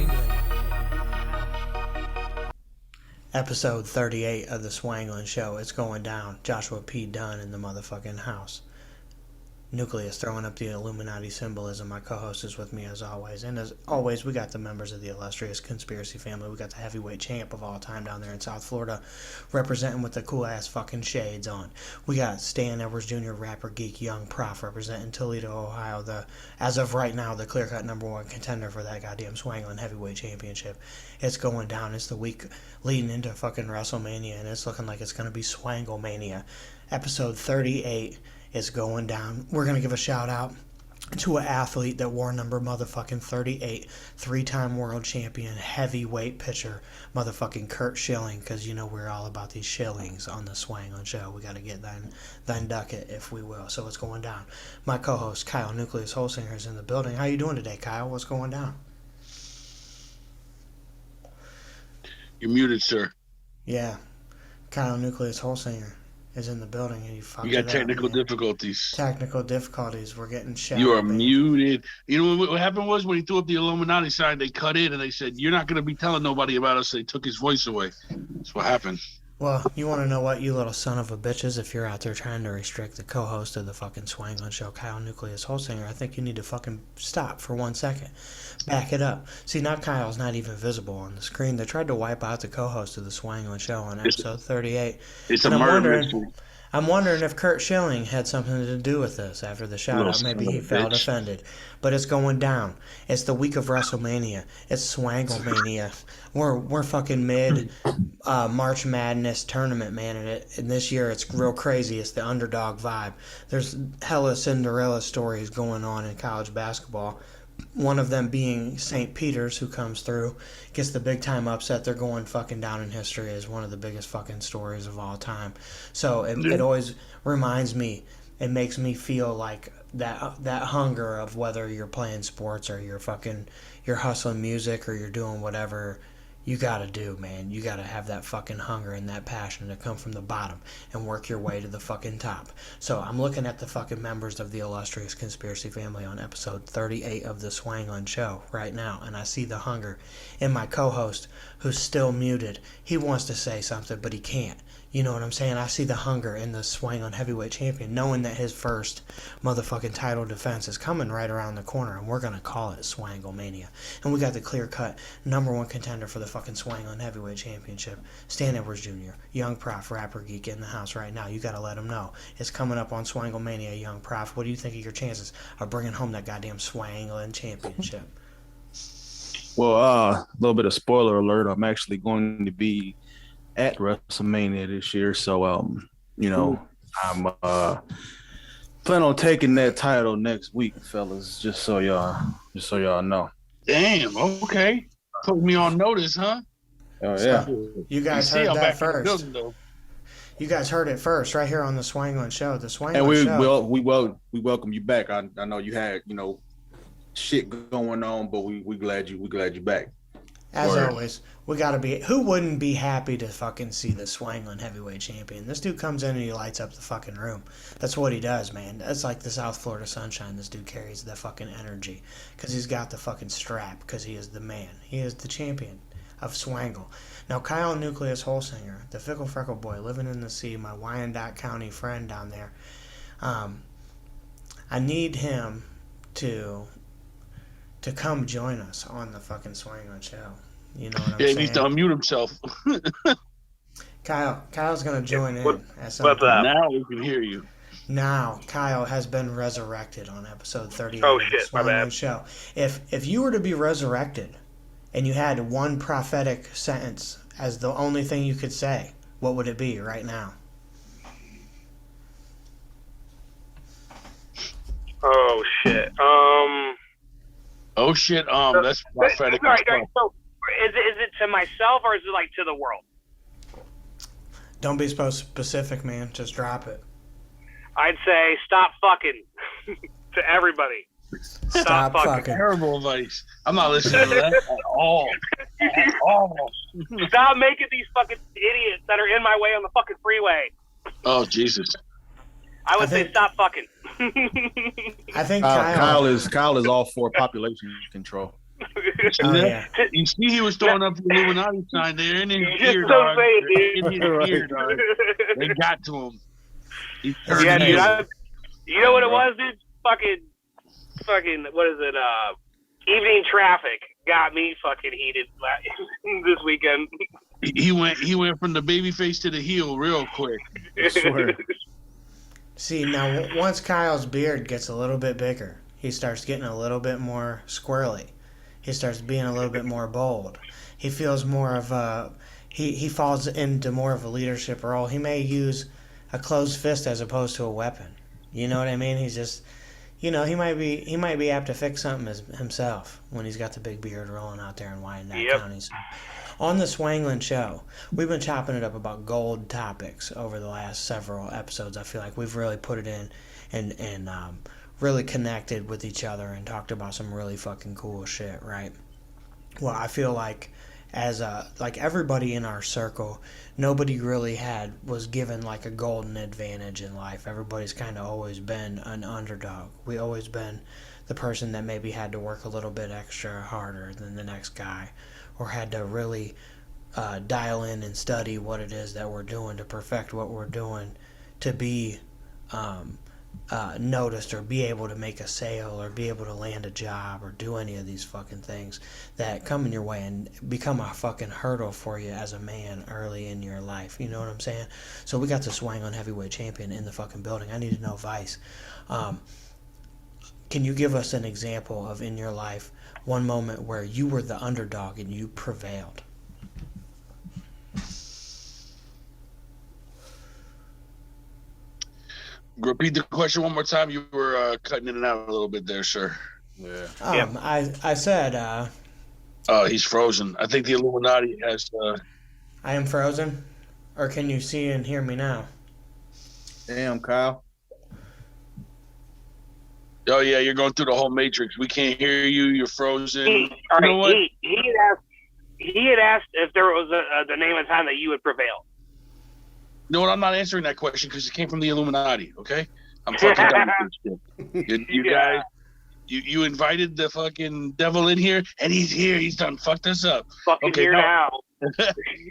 Swanglin. Episode 38 of the Swanglin Show. It's going down. Joshua P. Dunn in the motherfucking house. Newkleus throwing up the Illuminati symbolism. My co-host is with me as always. And as always, we got the members of the illustrious conspiracy family. We got the heavyweight champ of all time down there in South Florida representing with the cool-ass fucking shades on. We got Stan Edwards Jr., RapperGeek, Young Prof representing Toledo, Ohio. As of right now, the clear-cut #1 contender for that goddamn Swanglin heavyweight championship. It's going down. It's the week leading into fucking WrestleMania, and it's looking like it's going to be Swanglemania. Episode 38 is going down. We're going to give a shout out to an athlete that wore number motherfucking 38, three-time world champion, heavyweight pitcher, motherfucking Kurt Schilling, because you know we're all about these shillings on the Swanglin Show. We got to get thine ducat, if we will. So it's going down. My co-host, Kyle Newkleus Holsinger, is in the building. How you doing today, Kyle? What's going down? You're muted, sir. Yeah. Kyle Newkleus Holsinger is in the building, and you got technical difficulties. Technical difficulties. We're getting shouted. You are muted. You know what happened was when he threw up the Illuminati sign, they cut in and they said, "You're not going to be telling nobody about us." They took his voice away. That's what happened. Well, you want to know what, you little son of a bitches? If you're out there trying to restrict the co-host of the fucking Swanglin Show, Kyle Newkleus Holsinger, I think you need to fucking stop for 1 second. Back it up. See, now Kyle's not even visible on the screen. They tried to wipe out the co-host of the Swanglin Show on episode 38. It's a murder mystery. I'm wondering if Kurt Schilling had something to do with this after the shout-out. Maybe he felt offended. But it's going down. It's the week of WrestleMania. It's Swanglemania. We're fucking mid March Madness tournament, man. And this year it's real crazy. It's the underdog vibe. There's hella Cinderella stories going on in college basketball. One of them being St. Peter's, who comes through, gets the big time upset. They're going fucking down in history as one of the biggest fucking stories of all time. So it always reminds me, it makes me feel like that hunger of whether you're playing sports or you're hustling music or you're doing whatever you gotta do, man. You gotta have that fucking hunger and that passion to come from the bottom and work your way to the fucking top. So I'm looking at the fucking members of the illustrious conspiracy family on episode 38 of the Swanglin Show right now, and I see the hunger in my co-host, who's still muted. He wants to say something, but he can't. You know what I'm saying? I see the hunger in the Swanglin heavyweight champion, knowing that his first motherfucking title defense is coming right around the corner, and we're going to call it Swanglemania. And we got the clear-cut #1 contender for the fucking Swanglin heavyweight championship, Stan Edwards Jr., Young Prof, RapperGeek in the house right now. You got to let him know. It's coming up on Swanglemania, Young Prof. What do you think of your chances of bringing home that goddamn Swanglin championship? Well, a little bit of spoiler alert. I'm actually going to be at WrestleMania this year, so I'm planning on taking that title next week, fellas. Just so y'all know. Damn. Okay. Put me on notice, huh? Oh yeah. You guys heard that first. You guys heard it first, right here on the Swanglin Show. The Swanglin Show. We welcome you back. I know you had shit going on, but we glad you back. As always, we gotta be. Who wouldn't be happy to fucking see the Swanglin heavyweight champion? This dude comes in and he lights up the fucking room. That's what he does, man. That's like the South Florida sunshine. This dude carries the fucking energy because he's got the fucking strap. Because he is the man. He is the champion of Swangle. Now, Kyle Newkleus Holsinger, the fickle freckle boy living in the sea, my Wyandotte County friend down there. I need him to come join us on the fucking Swanglin Show. You know what I'm saying? He needs to unmute himself. Kyle's going to join in. What's up? Now we can hear you. Now, Kyle has been resurrected on episode 38 of the Swanglin Show. If you were to be resurrected and you had one prophetic sentence as the only thing you could say, what would it be right now? Oh, shit. Oh shit! That's prophetic. Right. So, is it to myself or is it like to the world? Don't be so specific, man. Just drop it. I'd say stop fucking to everybody. Stop fucking. Terrible advice. I'm not listening to that at all. At all. Stop making these fucking idiots that are in my way on the fucking freeway. Oh Jesus! I would say stop fucking. I think Kyle is all for population control. Oh, yeah. You see, he was throwing up the Illuminati sign there in his Just ear, don't dog. say it, In dude. his Right. ear, dog. They got to him. He That's Yeah, turned dude. crazy. You know what it was, dude? Fucking, what is it? Evening traffic got me fucking heated this weekend. He went from the baby face to the heel real quick. I swear. See, now once Kyle's beard gets a little bit bigger, he starts getting a little bit more squirrely. He starts being a little bit more bold. He feels more of a... He falls into more of a leadership role. He may use a closed fist as opposed to a weapon. You know what I mean? He's just... You know, he might be apt to fix something himself when he's got the big beard rolling out there in Wyandotte County. So, on the Swanglin Show, we've been chopping it up about gold topics over the last several episodes. I feel like we've really put it in and really connected with each other and talked about some really fucking cool shit, right? Well, I feel like like everybody in our circle, nobody really was given like a golden advantage in life. Everybody's kind of always been an underdog. We always been the person that maybe had to work a little bit extra harder than the next guy, or had to really dial in and study what it is that we're doing to perfect what we're doing to be noticed or be able to make a sale or be able to land a job or do any of these fucking things that come in your way and become a fucking hurdle for you as a man early in your life. You know what I'm saying? So we got the Swanglin heavyweight champion in the fucking building. I need to know, Vice, can you give us an example of in your life one moment where you were the underdog and you prevailed? Repeat the question one more time. You were cutting in and out a little bit there, sir. Yeah. I said he's frozen. I think the Illuminati has I am frozen, or can you see and hear me now? Damn, Kyle. Oh yeah, you're going through the whole matrix. We can't hear you. You're frozen. All You right, know what? he had asked if there was the name of time that you would prevail. You know what? I'm not answering that question because it came from the Illuminati. Okay, I'm fucking done with this shit. You guys, you invited the fucking devil in here, and he's here. He's done fucked us up. Fucking here now.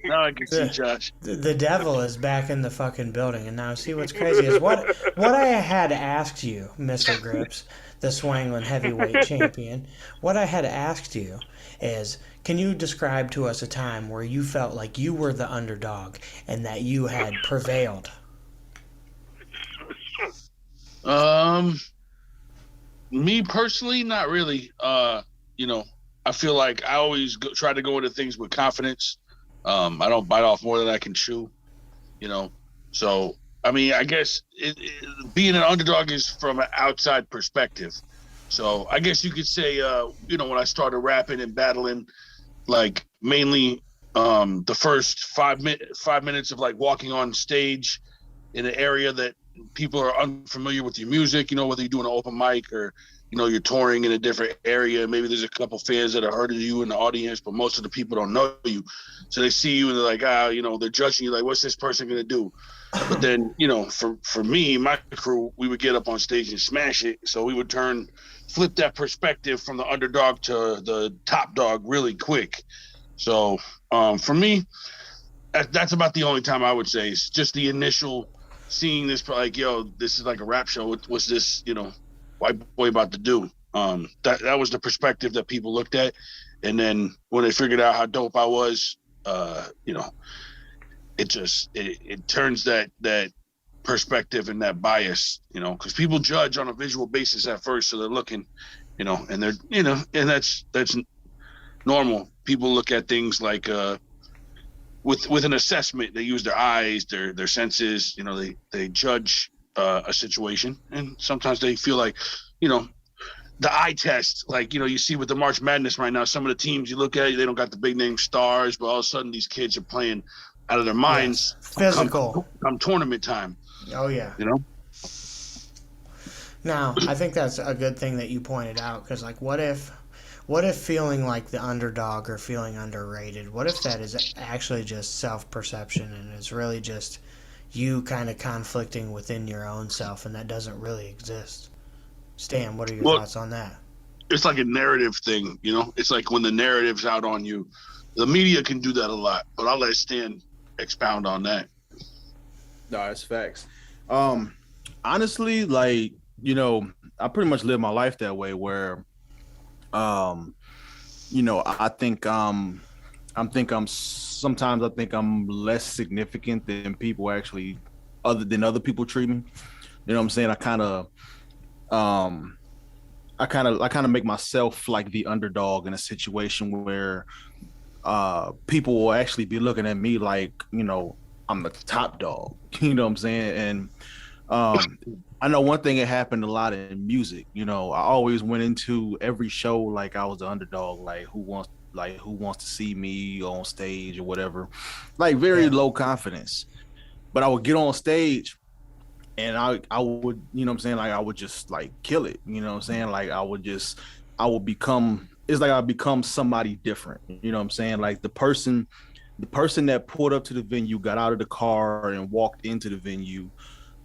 Now I can see Josh. The devil is back in the fucking building, and now see what's crazy is what I had asked you, MrGrippz, the Swanglin heavyweight champion. What I had asked you is, can you describe to us a time where you felt like you were the underdog and that you had prevailed? Me personally, not really. You know, I feel like I always try to go into things with confidence. I don't bite off more than I can chew, you know. So, I mean, I guess being an underdog is from an outside perspective. So I guess you could say, you know, when I started rapping and battling, like mainly the first 5 minutes of like walking on stage in an area that people are unfamiliar with your music, you know, whether you're doing an open mic or, you know, you're touring in a different area. Maybe there's a couple fans that have heard of you in the audience, but most of the people don't know you. So they see you and they're like, you know, they're judging you like, what's this person going to do? But then, you know, for me, my crew, we would get up on stage and smash it. So we would flip that perspective from the underdog to the top dog really quick. So for me, that's about the only time I would say. It's just the initial seeing this, like, yo, this is like a rap show. What's this, you know, white boy about to do? That was the perspective that people looked at. And then when they figured out how dope I was, you know, it turns that perspective and that bias, you know, because people judge on a visual basis at first. So they're looking, you know, and they're, you know, and that's normal. People look at things like, with an assessment. They use their eyes, their senses, you know, they judge a situation, and sometimes they feel like, you know, the eye test, like, you know, you see with the March Madness right now, some of the teams you look at, they don't got the big name stars, but all of a sudden these kids are playing out of their minds. Yes. Physical. Come tournament time. Oh yeah. You know. Now, I think that's a good thing that you pointed out, because like, what if feeling like the underdog or feeling underrated, what if that is actually just self-perception and it's really just you kind of conflicting within your own self, and that doesn't really exist? Stan, what are your thoughts on that? it's like a narrative thing, you know. It's like when the narrative's out on you, the media can do that a lot. But I'll let Stan expound on that. No, it's facts. Honestly, like, you know, I pretty much live my life that way where, you know, I think sometimes I think I'm less significant than people actually, other people treat me. You know what I'm saying? I kind of make myself like the underdog in a situation where people will actually be looking at me like, you know, I'm the top dog. You know what I'm saying? And I know one thing that happened a lot in music. You know, I always went into every show like I was the underdog, like who wants to see me on stage or whatever, like very low confidence. But I would get on stage and I would, you know what I'm saying, like I would just like kill it. You know what I'm saying? Like I would become, it's like I become somebody different. You know what I'm saying? Like the person that pulled up to the venue, got out of the car and walked into the venue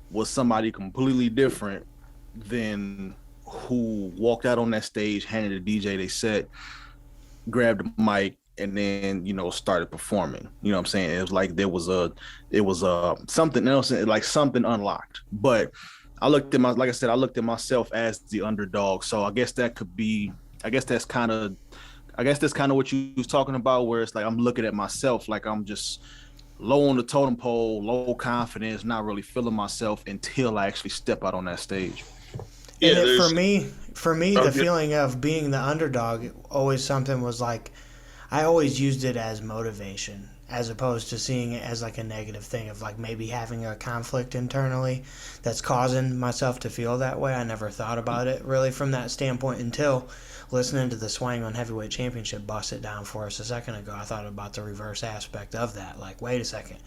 was somebody completely different than who walked out on that stage, handed the DJ they set, grabbed the mic, and then, you know, started performing. You know what I'm saying? It was like it was something else, like something unlocked. But I looked at myself as the underdog. So I guess that's kind of what you was talking about, where it's like I'm looking at myself like I'm just low on the totem pole, low confidence, not really feeling myself until I actually step out on that stage. Yeah, for me, the feeling of being the underdog always something was like, I always used it as motivation, as opposed to seeing it as like a negative thing of like maybe having a conflict internally that's causing myself to feel that way. I never thought about it really from that standpoint until listening to the Swanglin Heavyweight Championship bust it down for us a second ago. I thought about the reverse aspect of that. Like, wait a second.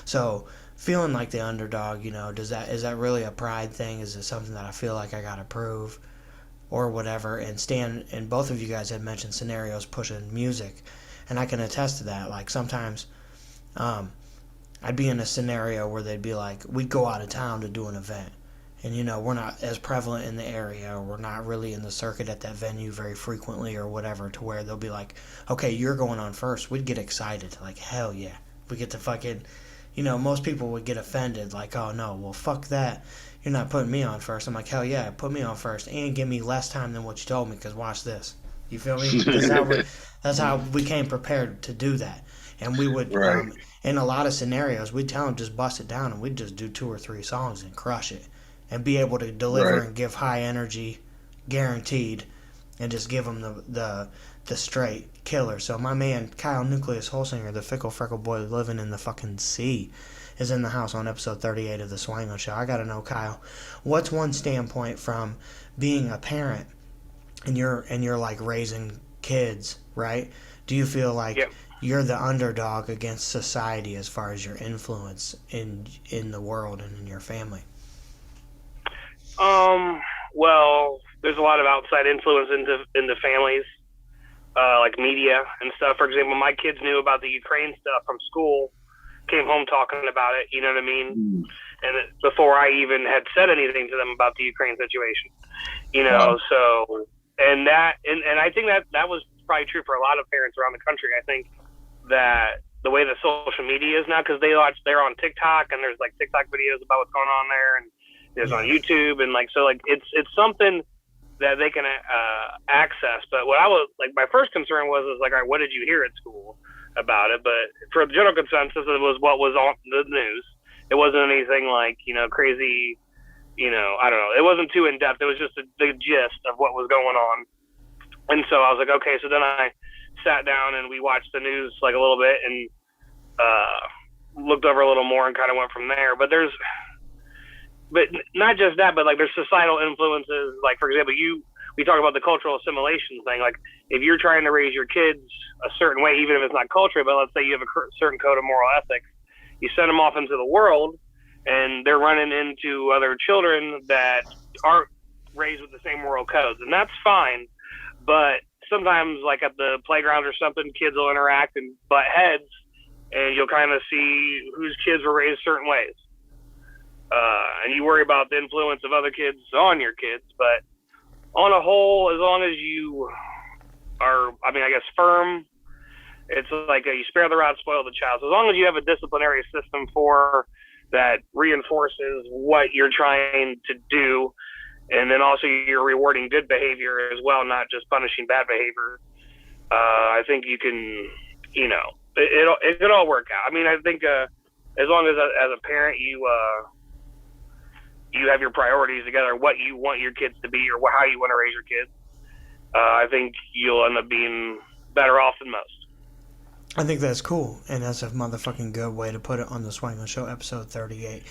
So feeling like the underdog, you know, is that really a pride thing? Is it something that I feel like I got to prove or whatever? And Stan and both of you guys had mentioned scenarios pushing music, and I can attest to that. Like sometimes I'd be in a scenario where they'd be like, we'd go out of town to do an event. And, you know, we're not as prevalent in the area, or we're not really in the circuit at that venue very frequently or whatever, to where they'll be like, okay, you're going on first. We'd get excited. Like, hell yeah. We get to fucking, you know, most people would get offended. Like, oh, no, well, fuck that. You're not putting me on first. I'm like, hell yeah, put me on first and give me less time than what you told me, because watch this. You feel me? That's how we came prepared to do that. And we would, in a lot of scenarios, we'd tell them just bust it down, and we'd just do 2 or 3 songs and crush it. And be able to deliver and give high energy, guaranteed, and just give them the straight killer. So my man Kyle Newkleus Holsinger, the fickle freckle boy living in the fucking sea, is in the house on episode 38 of the Swanglin Show. I gotta know, Kyle, what's one standpoint from being a parent and you're like raising kids, right? Do you feel like you're the underdog against society as far as your influence in the world and in your family? Well, there's a lot of outside influence into families, like media and stuff. For example, my kids knew about the Ukraine stuff from school, came home talking about it, you know what I mean? And before I even had said anything to them about the Ukraine situation, you know, so, and I think that was probably true for a lot of parents around the country. I think that the way that social media is now, because they're on TikTok, and there's like TikTok videos about what's going on there, and there's on YouTube, and like, so like it's something that they can access. But what I was like, my first concern was like, all right, what did you hear at school about it? But for the general consensus, it was what was on the news. It wasn't anything like, you know, crazy, you know, I don't know. It wasn't too in depth. It was just the gist of what was going on. And so I was like, okay. So then I sat down and we watched the news like a little bit and looked over a little more and kind of went from there. But not just that, but like there's societal influences. Like, for example, we talk about the cultural assimilation thing. Like, if you're trying to raise your kids a certain way, even if it's not culture, but let's say you have a certain code of moral ethics, you send them off into the world and they're running into other children that aren't raised with the same moral codes. And that's fine. But sometimes, like at the playground or something, kids will interact and butt heads, and you'll kind of see whose kids were raised certain ways. And you worry about the influence of other kids on your kids, but on a whole, as long as you are, I mean, I guess firm, it's like you spare the rod, spoil the child. So as long as you have a disciplinary system that reinforces what you're trying to do, and then also you're rewarding good behavior as well, not just punishing bad behavior, I think you can, it could all work out. I mean, I think as long as a parent you have your priorities together, what you want your kids to be or how you want to raise your kids, I think you'll end up being better off than most. I think that's cool, and that's a motherfucking good way to put it on the Swanglin Show, episode 38.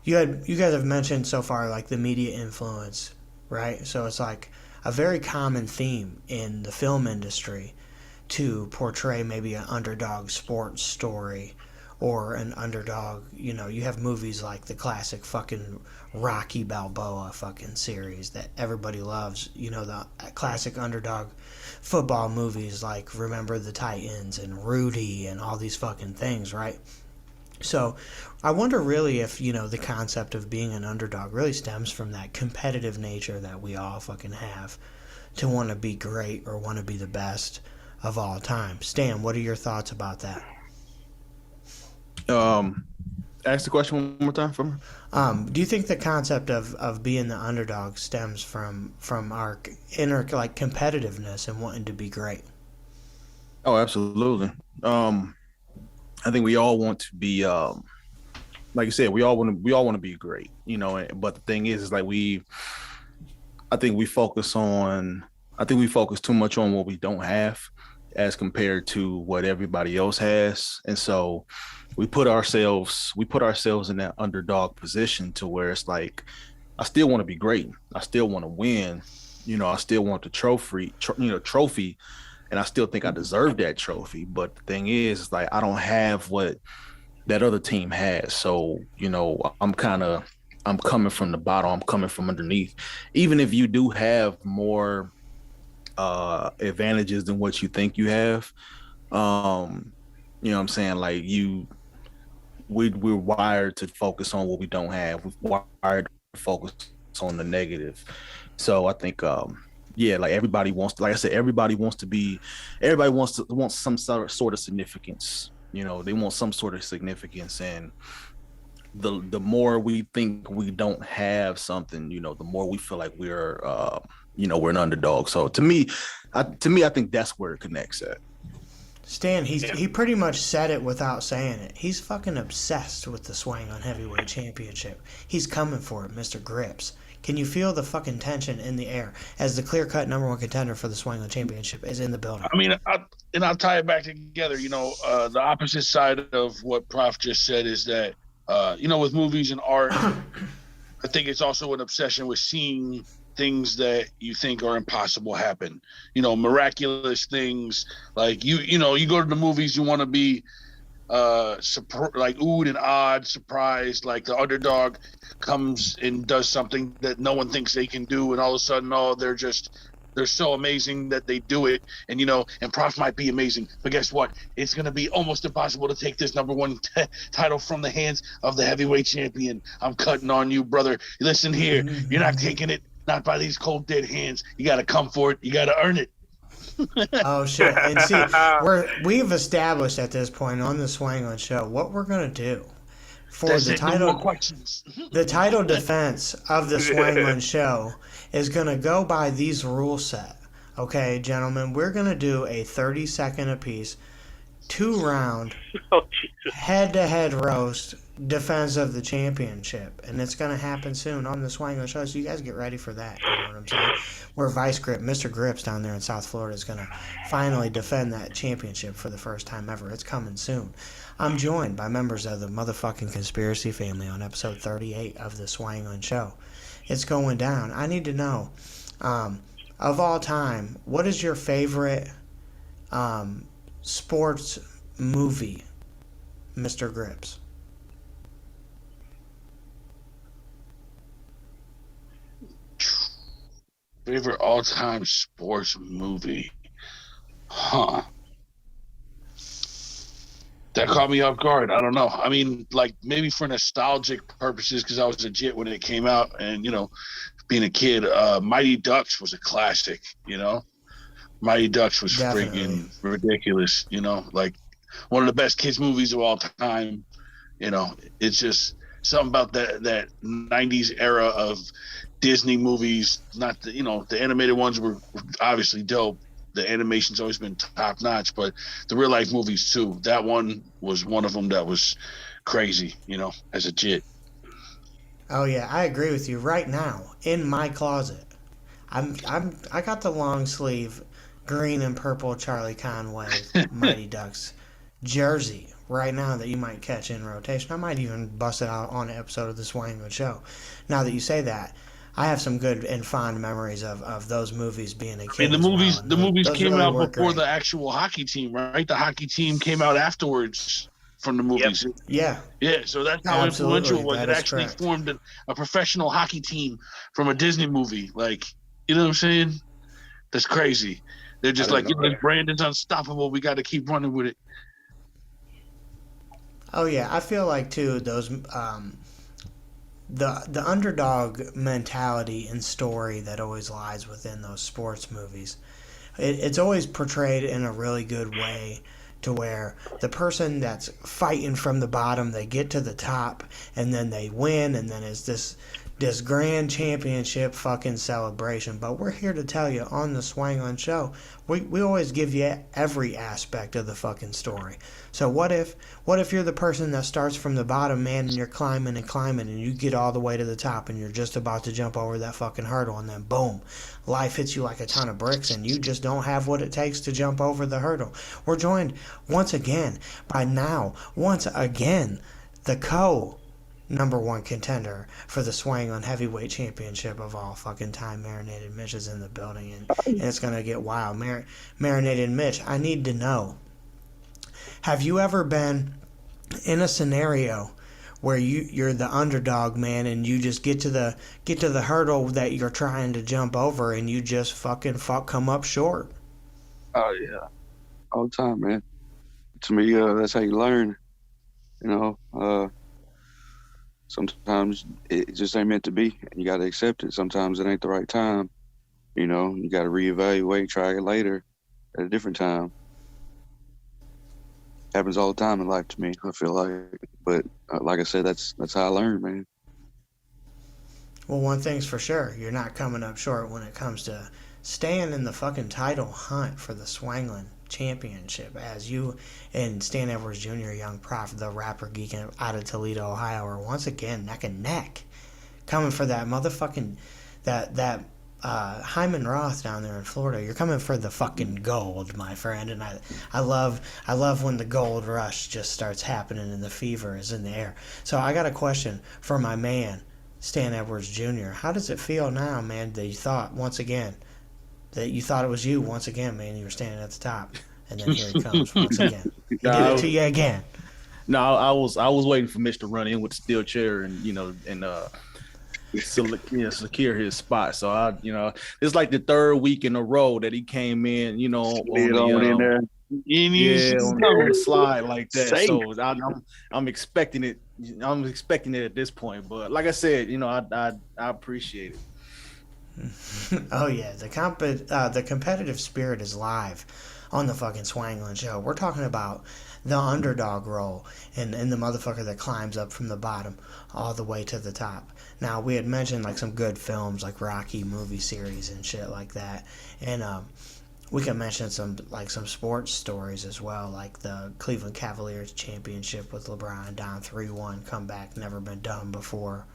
You guys have mentioned so far like the media influence, right? So it's like a very common theme in the film industry to portray maybe an underdog sports story or an underdog, you have movies like the classic fucking Rocky Balboa fucking series that everybody loves, the classic underdog football movies like Remember the Titans and Rudy and all these fucking things, right? So I wonder really if, the concept of being an underdog really stems from that competitive nature that we all fucking have to want to be great or want to be the best of all time. Stan, what are your thoughts about that? Ask the question one more time for me. Do you think the concept of being the underdog stems from our inner competitiveness and wanting to be great? Oh, absolutely. I think we all want to be, like you said, we all want to be great, But the thing is like I think we focus too much on what we don't have as compared to what everybody else has, and so we put ourselves in that underdog position to where it's like, I still want to be great, I still want to win, I still want the trophy, and I still think I deserve that trophy. But the thing is like, I don't have what that other team has, so I'm coming from the bottom, I'm coming from underneath. Even if you do have more advantages than what you think you have, you know what I'm saying, like we're wired to focus on what we don't have. We're wired to focus on the negative. So I think like everybody wants to, like I said, everybody wants some sort of significance. They want some sort of significance, and the more we think we don't have something, the more we feel like we're we're an underdog. So to me, I think that's where it connects at. Stan, he pretty much said it without saying it. He's fucking obsessed with the Swanglin Heavyweight Championship. He's coming for it, MrGrippz. Can you feel the fucking tension in the air as the clear-cut number one contender for the Swanglin Championship is in the building? I mean, I'll tie it back together. The opposite side of what Prof just said is that, with movies and art, I think it's also an obsession with seeing things that you think are impossible happen. Miraculous things. Like you go to the movies, you want to be like oohed and awed, surprised, like the underdog comes and does something that no one thinks they can do, and all of a sudden, they're so amazing that they do it. And and Prof might be amazing, but guess what? It's going to be almost impossible to take this number one title from the hands of the heavyweight champion. I'm cutting on you, brother. Listen here, you're not taking it, not by these cold dead hands. You got to come for it. You got to earn it. Oh shit! And see, we've established at this point on the Swanglin Show what we're gonna do for That's the it, title. no more questions. The title defense of the Swanglin Show is gonna go by these rule set. Okay, gentlemen, we're gonna do a 30-second apiece, 2-round, head-to-head roast defense of the championship, and it's gonna happen soon on the Swanglin Show. So you guys get ready for that. You know what I'm saying? Where MrGrippz down there in South Florida is gonna finally defend that championship for the first time ever. It's coming soon. I'm joined by members of the motherfucking conspiracy family on episode 38 of the Swanglin Show. It's going down. I need to know, of all time, what is your favorite sports movie, MrGrippz? Favorite all-time sports movie? Huh. That caught me off guard. I don't know. I mean, like maybe for nostalgic purposes, because I was a jit when it came out, and being a kid. Mighty Ducks was a classic, you know. Mighty Ducks was freaking ridiculous, you know, like one of the best kids movies of all time. You know, it's just something about that 90s era of Disney movies. Not the, you know, the animated ones were obviously dope. The animation's always been top notch, but the real life movies too. That one was one of them that was crazy, you know, as a kid. Oh yeah, I agree with you. Right now, in my closet, I got the long sleeve green and purple Charlie Conway Mighty Ducks jersey right now that you might catch in rotation. I might even bust it out on an episode of the Swanglin Show. Now that you say that, I have some good and fond memories of those movies being a kid. I mean, the movies those came really out before great. the actual hockey team, right? The hockey team came out afterwards from the movies. Yep. Yeah. Yeah, so that's how influential it was. It actually correct. formed a professional hockey team from a Disney movie. Like, you know what I'm saying? That's crazy. They're just like, you know, Brandon's unstoppable. We got to keep running with it. Oh yeah, I feel like too those the underdog mentality and story that always lies within those sports movies. It's always portrayed in a really good way to where the person that's fighting from the bottom, they get to the top and then they win, and then it's this grand championship fucking celebration. But we're here to tell you on the Swanglin Show, we always give you every aspect of the fucking story. So what if you're the person that starts from the bottom, man, and you're climbing and climbing and you get all the way to the top and you're just about to jump over that fucking hurdle, and then boom, life hits you like a ton of bricks and you just don't have what it takes to jump over the hurdle. We're joined once again by the number one contender for the Swanglin Heavyweight Championship of all fucking time. Marinated Mitch is in the building, and it's gonna get wild. Marinated Mitch, I need to know, have you ever been in a scenario where you're the underdog, man, and you just get to the hurdle that you're trying to jump over and you just come up short? Oh yeah, all the time, man. To me, that's how you learn. You know, sometimes it just ain't meant to be, and you got to accept it. Sometimes it ain't the right time. You know, you got to reevaluate, try it later at a different time. Happens all the time in life to me, I feel like. But like I said, that's how I learn, man. Well, one thing's for sure, you're not coming up short when it comes to staying in the fucking title hunt for the Swanglin Championship, as you and Stan Edwards Jr., Young Prof, the RapperGeek out of Toledo, Ohio, are once again neck and neck, coming for that motherfucking that Hyman Roth down there in Florida. You're coming for the fucking gold, my friend, and I love when the gold rush just starts happening and the fever is in the air. So I got a question for my man, Stan Edwards Jr. How does it feel now, man, that you thought it was you once again, man? You were standing at the top, and then here he comes once again. He did it to you again. No, I was waiting for Mitch to run in with the steel chair and secure his spot. So it's like the third week in a row that he came in, on the slide like that. Safe. So I'm expecting it. I'm expecting it at this point. But like I said, I appreciate it. Oh yeah, the competitive spirit is live on the fucking Swanglin Show. We're talking about the underdog role and the motherfucker that climbs up from the bottom all the way to the top. Now, we had mentioned like some good films like Rocky movie series and shit like that, and we can mention some sports stories as well, like the Cleveland Cavaliers championship with LeBron down 3-1, comeback never been done before.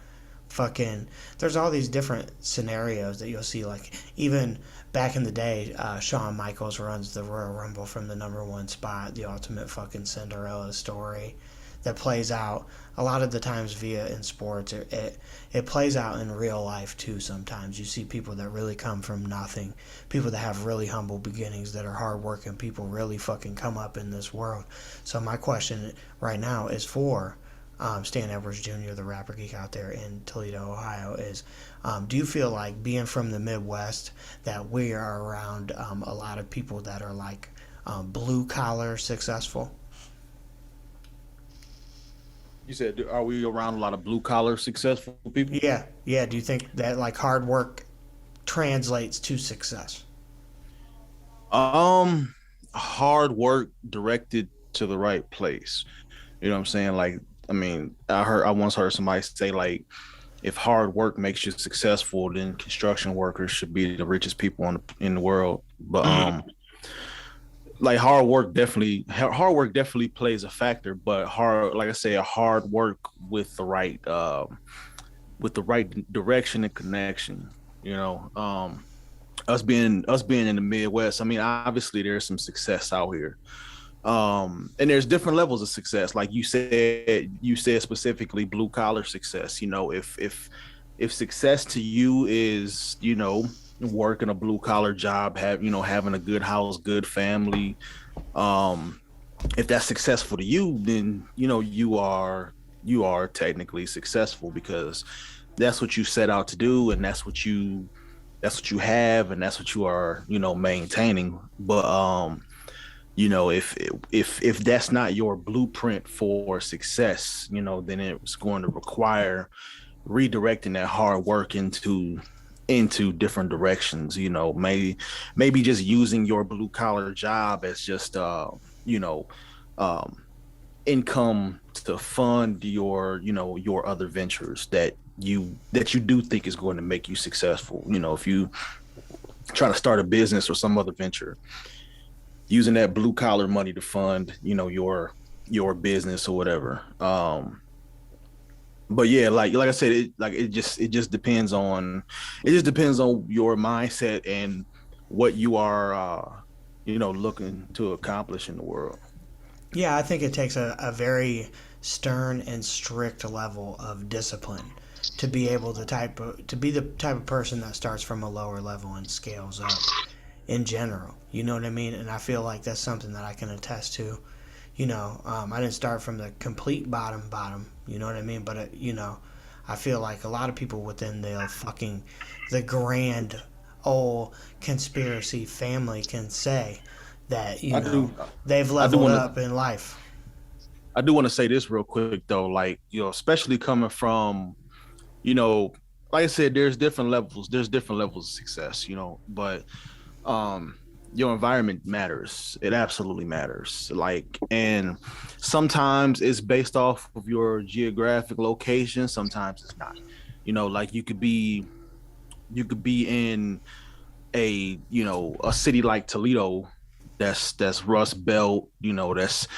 There's all these different scenarios that you'll see, like even back in the day, Shawn Michaels runs the Royal Rumble from the number one spot, the ultimate fucking Cinderella story that plays out a lot of the times in sports. It plays out in real life too. Sometimes you see people that really come from nothing, people that have really humble beginnings, that are hardworking people, really fucking come up in this world. So my question right now is for Stan Edwards Jr., the RapperGeek out there in Toledo, Ohio, is do you feel like, being from the Midwest, that we are around a lot of people that are like blue collar successful? You said, are we around a lot of blue collar successful people? Yeah, yeah. Do you think that like hard work translates to success? Um, Hard work directed to the right place. You know what I'm saying? Like, I mean, I once heard somebody say like, if hard work makes you successful, then construction workers should be the richest people in the world. But like hard work definitely plays a factor. But like I say, hard work with the right direction and connection. You know, us being in the Midwest. I mean, obviously there's some success out here. And there's different levels of success. Like you said specifically blue collar success. You know, if success to you is, you know, working a blue collar job, having a good house, good family, if that's successful to you, then you know you are technically successful, because that's what you set out to do, and that's what you have, and that's what you are, you know, maintaining. But you know, if that's not your blueprint for success, you know, then it's going to require redirecting that hard work into different directions. You know, maybe just using your blue collar job as just you know, income to fund your other ventures that you do think is going to make you successful. You know, if you try to start a business or some other venture, using that blue collar money to fund, you know, your business or whatever. But yeah, like I said, it just depends on your mindset and what you are, you know, looking to accomplish in the world. Yeah, I think it takes a very stern and strict level of discipline to be able to be the type of person that starts from a lower level and scales up in general. You know what I mean? And I feel like that's something that I can attest to. You know, I didn't start from the complete bottom. You know what I mean? But you know, I feel like a lot of people within the grand old conspiracy family can say that they've leveled up in life. I do want to say this real quick though, like, you know, especially coming from, you know, like I said, there's different levels of success, you know, but your environment matters. It absolutely matters. Like, and sometimes it's based off of your geographic location, sometimes it's not. You know, like you could be in a city like Toledo that's Rust Belt, you know, that's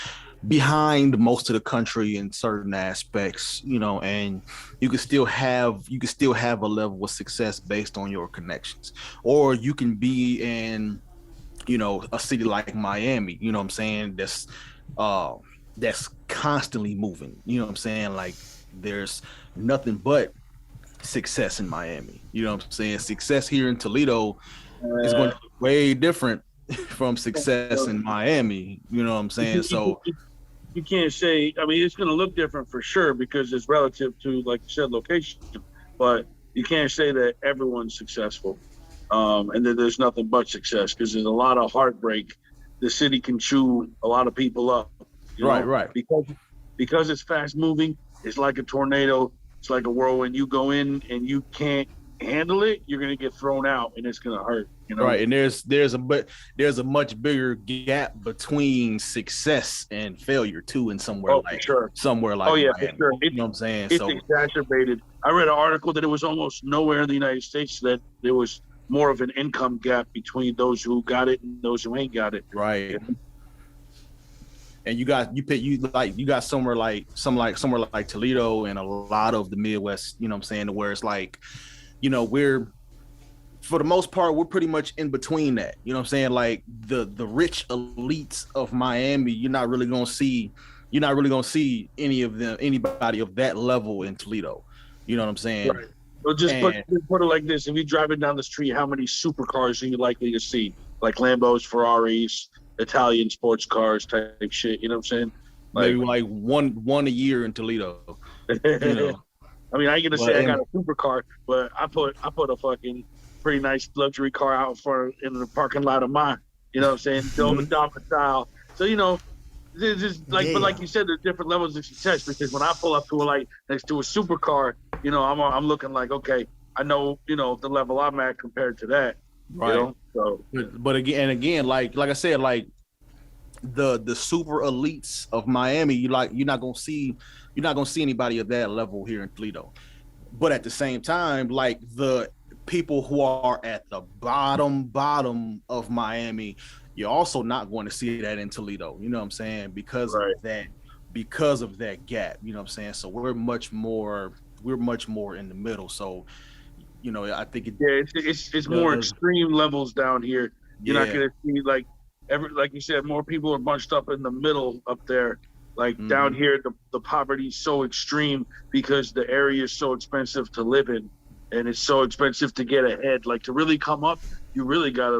behind most of the country in certain aspects, you know, and you can still have a level of success based on your connections. Or you can be in, you know, a city like Miami, you know what I'm saying, that's constantly moving, you know what I'm saying, like there's nothing but success in Miami, you know what I'm saying. Success here in Toledo is going to be way different from success in Miami, you know what I'm saying. So you can't say, I mean, it's going to look different for sure because it's relative to, like you said, location, but you can't say that everyone's successful and that there's nothing but success, because there's a lot of heartbreak. The city can chew a lot of people up, right, because it's fast moving. It's like a tornado. It's like a whirlwind. You go in and you can't handle it, you're going to get thrown out and it's going to hurt, you know. Right, and there's a much bigger gap between success and failure too, in somewhere like Miami, for sure. You know what I'm saying? It's exacerbated. I read an article that it was almost nowhere in the United States that there was more of an income gap between those who got it and those who ain't got it. Right. You know? And you got somewhere like Toledo and a lot of the Midwest, you know what I'm saying, where it's like, you know, we're, for the most part, we're pretty much in between that. You know what I'm saying? Like the rich elites of Miami, you're not really gonna see anybody of that level in Toledo. You know what I'm saying? Right. Well, just put it like this: if you're driving down the street, how many supercars are you likely to see? Like Lambos, Ferraris, Italian sports cars type shit. You know what I'm saying? Maybe like one a year in Toledo. You know. I mean, I ain't gonna say I got a supercar, but I put a fucking pretty nice luxury car out in the parking lot of mine. You know what I'm saying? Domicile. So, you know, There's just like, but like you said, there's different levels of success. Because when I pull up to next to a supercar, you know, I'm looking like, okay, I know, you know, the level I'm at compared to that. Right. You know? So, but again, like I said, like the super elites of Miami, you're not gonna see anybody of that level here in Toledo. But at the same time, like the people who are at the bottom of Miami, you're also not going to see that in Toledo. You know what I'm saying? Because of that gap. You know what I'm saying? So we're much more in the middle. So, you know, I think it's more extreme levels down here. You're not gonna see like you said, more people are bunched up in the middle up there. Like down here, the poverty is so extreme because the area is so expensive to live in, and it's so expensive to get ahead. Like to really come up, you really gotta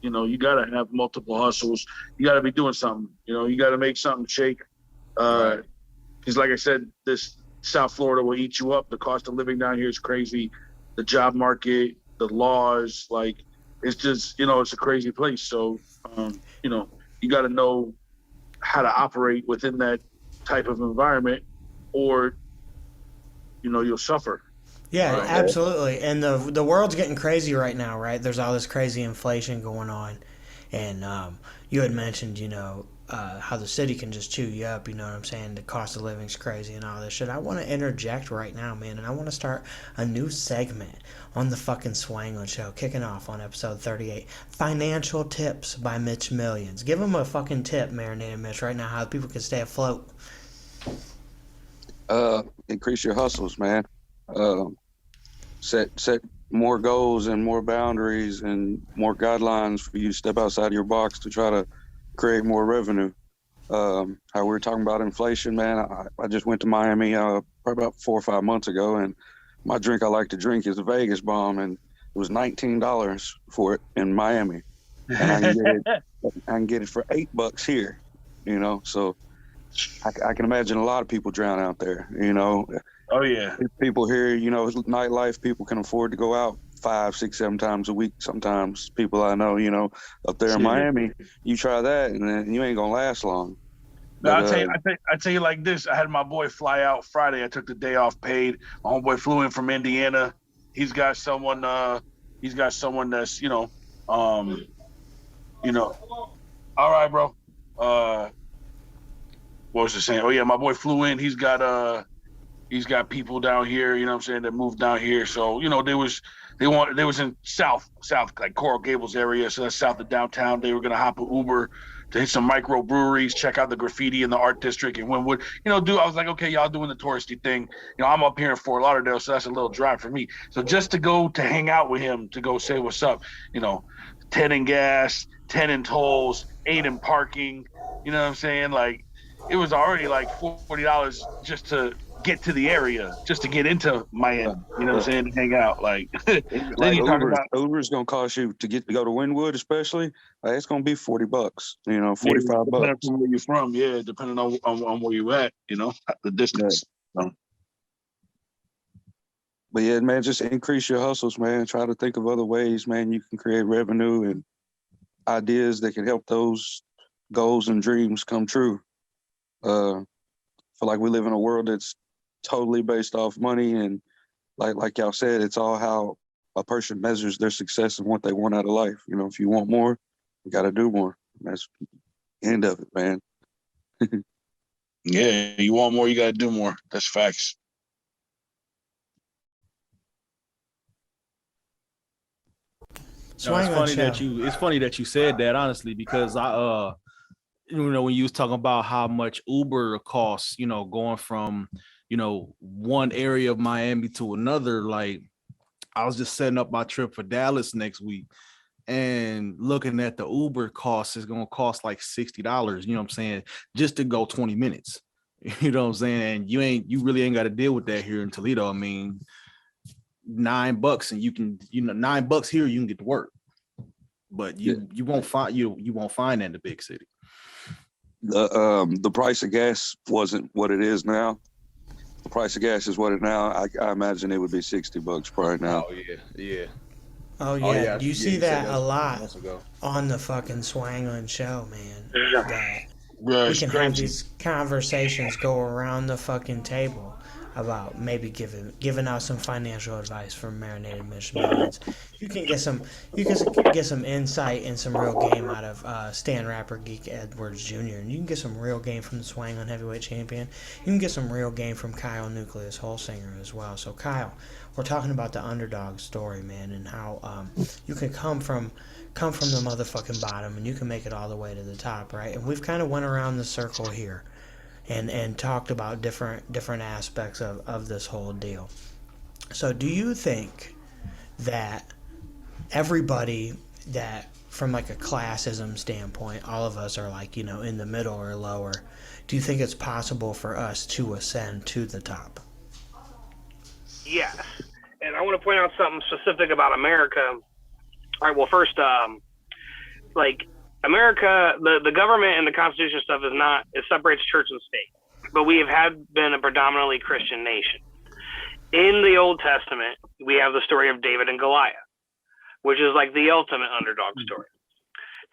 you know, you gotta have multiple hustles. You gotta be doing something. You know, you gotta make something shake. Because like I said, this South Florida will eat you up. The cost of living down here is crazy. The job market, the laws, like it's just, you know, it's a crazy place. So, you know, you got to know how to operate within that type of environment, or, you know, you'll suffer. Yeah, absolutely. And the world's getting crazy right now, right? There's all this crazy inflation going on. And you had mentioned, you know, how the city can just chew you up, you know what I'm saying? The cost of living's crazy and all this shit. I want to interject right now, man, and I want to start a new segment on the fucking Swanglin Show, kicking off on episode 38. Financial Tips by Mitch Millions. Give them a fucking tip, Marinated Mitch, right now, how people can stay afloat. Increase your hustles, man. Set more goals and more boundaries and more guidelines for you to step outside of your box to try to create more revenue. How we were talking about inflation, man. I just went to Miami probably about 4 or 5 months ago, and my drink I like to drink is a Vegas bomb, and it was $19 for it in Miami, and I can get it for $8 here. You know, so I can imagine a lot of people drown out there. You know. Oh yeah. People here, you know, nightlife. People can afford to go out 5, 6, 7 times a week. Sometimes people I know, you know, up there in Miami, you try that and then you ain't gonna last long. But, I tell you like this. I had my boy fly out Friday. I took the day off paid. My homeboy flew in from Indiana. He's got someone that's, you know, all right, bro. What was I saying? Oh yeah, my boy flew in. He's got people down here, you know what I'm saying, that moved down here. So, you know, they was in south like Coral Gables area, so that's south of downtown. They were gonna hop an Uber to hit some micro breweries, check out the graffiti in the art district in Wynwood. You know, I was like, okay, y'all doing the touristy thing. You know, I'm up here in Fort Lauderdale, so that's a little drive for me. So just to go to hang out with him, to go say what's up, you know, 10 in gas, 10 in tolls, 8 in parking, you know what I'm saying? Like, it was already like $40 just to get to the area, just to get into Miami, you know what I'm saying, to hang out. Like, then you talk about Uber's gonna cost you to go to Wynwood, especially. It's gonna be $40, you know, $45. Depending on where you're from, depending on where you at, you know, the distance. So. But yeah, man, just increase your hustles, man. Try to think of other ways, man, you can create revenue and ideas that can help those goals and dreams come true. I feel like we live in a world that's totally based off money, and like y'all said, it's all how a person measures their success and what they want out of life. You know, if you want more, you got to do more. That's the end of it, man. Yeah, you want more, you got to do more. That's facts. No, it's funny that you said that, honestly, because you know, when you was talking about how much Uber costs, you know, going from, you know, one area of Miami to another, like I was just setting up my trip for Dallas next week and looking at the Uber cost is going to cost like $60, you know what I'm saying, just to go 20 minutes. You know what I'm saying? And you really ain't got to deal with that here in Toledo. I mean, $9 and you can, you know, $9 here, you can get to work, but you won't find that in the big city. The price of gas wasn't what it is now. The price of gas is what it now. I imagine it would be $60 probably now. Oh yeah. You see that a lot on the fucking Swanglin Show, man. That Yeah, we it's can have crazy. these conversations go around the fucking table about maybe giving out some financial advice from Marinated Mitch Millions. You can get some insight and some real game out of Stan RapperGeek Edwards Jr. and you can get some real game from the Swanglin Heavyweight Champion. You can get some real game from Kyle Newkleus, Whole Singer as well. So Kyle, we're talking about the underdog story, man, and how you can come from the motherfucking bottom and you can make it all the way to the top, right? And we've kind of went around the circle here and talked about different aspects of this whole deal. So do you think that everybody that from like a classism standpoint, all of us are like, you know, in the middle or lower, do you think it's possible for us to ascend to the top? Yes. And I want to point out something specific about America. All right, well, first, like America, the government and the Constitution stuff it separates church and state. But we have been a predominantly Christian nation. In the Old Testament, we have the story of David and Goliath, which is like the ultimate underdog story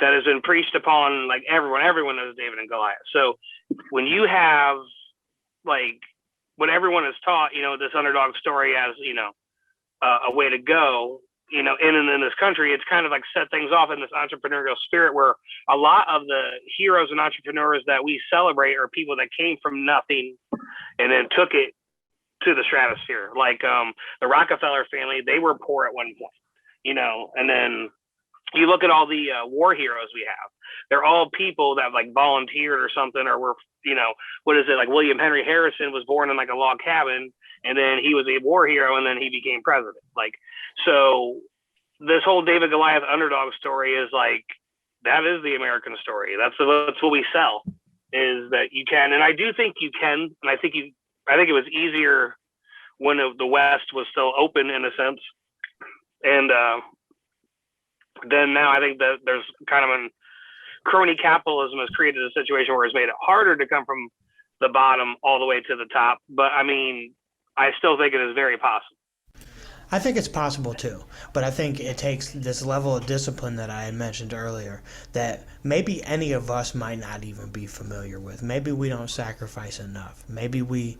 that has been preached upon, like everyone knows David and Goliath. So when you have like what everyone is taught, you know, this underdog story as, you know, a way to go, you know, in this country, it's kind of like set things off in this entrepreneurial spirit where a lot of the heroes and entrepreneurs that we celebrate are people that came from nothing and then took it to the stratosphere. Like the Rockefeller family, they were poor at one point, you know, and then you look at all the war heroes we have. They're all people that like volunteered or something, or were, you know, what is it? Like William Henry Harrison was born in like a log cabin and then he was a war hero and then he became president. Like, so this whole David Goliath underdog story is like, that is the American story. That's what we sell, is that you can. And I do think you can. And I think it was easier when the West was still open in a sense. And then now I think that there's kind of an crony capitalism has created a situation where it's made it harder to come from the bottom all the way to the top. But I mean, I still think it is very possible. I think it's possible too, but I think it takes this level of discipline that I had mentioned earlier that maybe any of us might not even be familiar with. Maybe we don't sacrifice enough. Maybe we